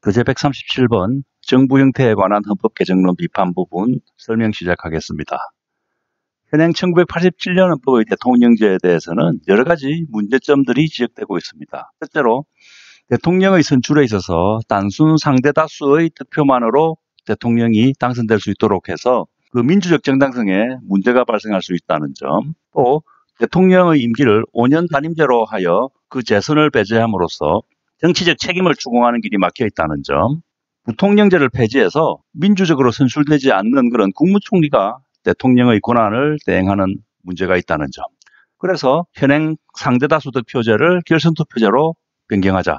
교재 137번 정부 형태에 관한 헌법 개정론 비판 부분 설명 시작하겠습니다. 현행 1987년 헌법의 대통령제에 대해서는 여러 가지 문제점들이 지적되고 있습니다. 첫째로 대통령의 선출에 있어서 단순 상대다수의 득표만으로 대통령이 당선될 수 있도록 해서 그 민주적 정당성에 문제가 발생할 수 있다는 점, 또 대통령의 임기를 5년 단임제로 하여 그 재선을 배제함으로써 정치적 책임을 추궁하는 길이 막혀 있다는 점, 부통령제를 폐지해서 민주적으로 선출되지 않는 그런 국무총리가 대통령의 권한을 대행하는 문제가 있다는 점. 그래서 현행 상대다수 득표제를 결선투표제로 변경하자.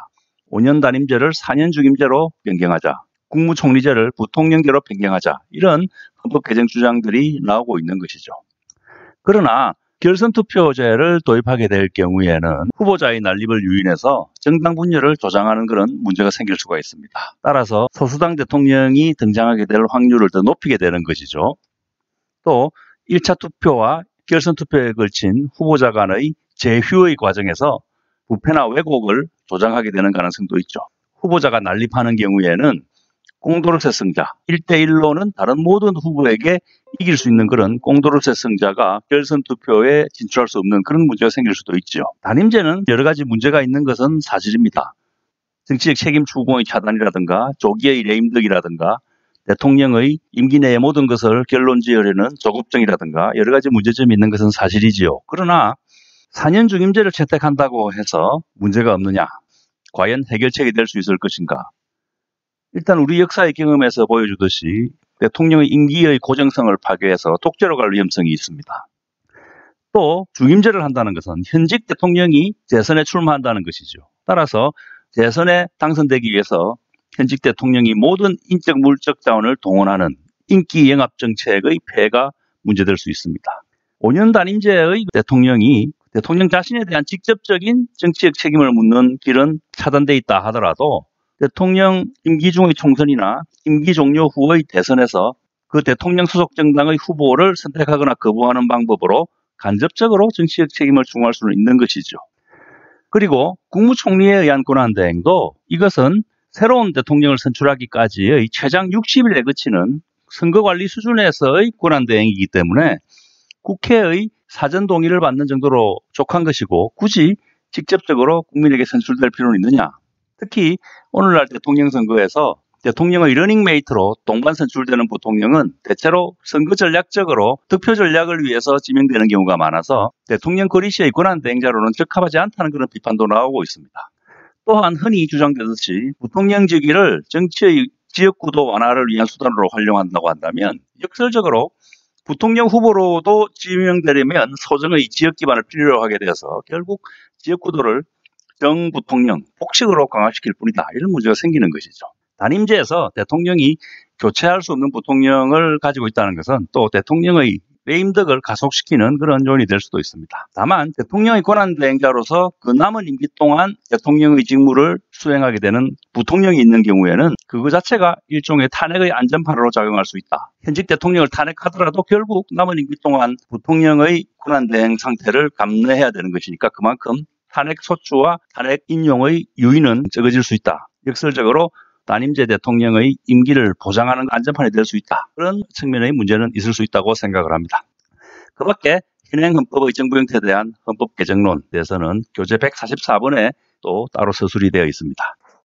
5년 단임제를 4년 중임제로 변경하자. 국무총리제를 부통령제로 변경하자. 이런 헌법 개정 주장들이 나오고 있는 것이죠. 그러나 결선투표제를 도입하게 될 경우에는 후보자의 난립을 유인해서 정당 분열을 조장하는 그런 문제가 생길 수가 있습니다. 따라서 소수당 대통령이 등장하게 될 확률을 더 높이게 되는 것이죠. 또 1차 투표와 결선투표에 걸친 후보자 간의 재휴의 과정에서 부패나 왜곡을 조장하게 되는 가능성도 있죠. 후보자가 난립하는 경우에는 공도로세 승자, 1대1로는 다른 모든 후보에게 이길 수 있는 그런 공도로세 승자가 결선투표에 진출할 수 없는 그런 문제가 생길 수도 있죠. 단임제는 여러 가지 문제가 있는 것은 사실입니다. 정치적 책임 추궁의 차단이라든가 조기의 레임덕이라든가 대통령의 임기 내의 모든 것을 결론 지으려는 조급증이라든가 여러 가지 문제점이 있는 것은 사실이지요. 그러나 4년 중임제를 채택한다고 해서 문제가 없느냐? 과연 해결책이 될 수 있을 것인가? 일단 우리 역사의 경험에서 보여주듯이 대통령의 임기의 고정성을 파괴해서 독재로 갈 위험성이 있습니다. 또 중임제를 한다는 것은 현직 대통령이 재선에 출마한다는 것이죠. 따라서 재선에 당선되기 위해서 현직 대통령이 모든 인적 물적 자원을 동원하는 인기 영합 정책의 폐해가 문제될 수 있습니다. 5년 단임제의 대통령이 대통령 자신에 대한 직접적인 정치적 책임을 묻는 길은 차단돼 있다 하더라도 대통령 임기 중의 총선이나 임기 종료 후의 대선에서 그 대통령 소속 정당의 후보를 선택하거나 거부하는 방법으로 간접적으로 정치적 책임을 추궁할 수는 있는 것이죠. 그리고 국무총리에 의한 권한대행도 이것은 새로운 대통령을 선출하기까지의 최장 60일에 그치는 선거관리 수준에서의 권한대행이기 때문에 국회의 사전 동의를 받는 정도로 족한 것이고 굳이 직접적으로 국민에게 선출될 필요는 있느냐. 특히 오늘날 대통령 선거에서 대통령의 러닝메이트로 동반 선출되는 부통령은 대체로 선거 전략적으로 득표 전략을 위해서 지명되는 경우가 많아서 대통령 거리 시의 권한 대행자로는 적합하지 않다는 그런 비판도 나오고 있습니다. 또한 흔히 주장되듯이 부통령직위를 정치의 지역구도 완화를 위한 수단으로 활용한다고 한다면 역설적으로 부통령 후보로도 지명되려면 소정의 지역 기반을 필요로 하게 되어서 결국 지역구도를 정부통령, 폭식으로 강화시킬 뿐이다. 이런 문제가 생기는 것이죠. 단임제에서 대통령이 교체할 수 없는 부통령을 가지고 있다는 것은 또 대통령의 레임덕을 가속시키는 그런 요인이 될 수도 있습니다. 다만 대통령의 권한대행자로서 그 남은 임기 동안 대통령의 직무를 수행하게 되는 부통령이 있는 경우에는 그거 자체가 일종의 탄핵의 안전판으로 작용할 수 있다. 현직 대통령을 탄핵하더라도 결국 남은 임기 동안 부통령의 권한대행 상태를 감내해야 되는 것이니까 그만큼 탄핵 소추와 탄핵 인용의 유인은 적어질 수 있다. 역설적으로 단임제 대통령의 임기를 보장하는 안전판이 될 수 있다. 그런 측면의 문제는 있을 수 있다고 생각을 합니다. 그 밖에 현행 헌법의 정부 형태에 대한 헌법 개정론에 대해서는 교재 144번에 또 따로 서술이 되어 있습니다.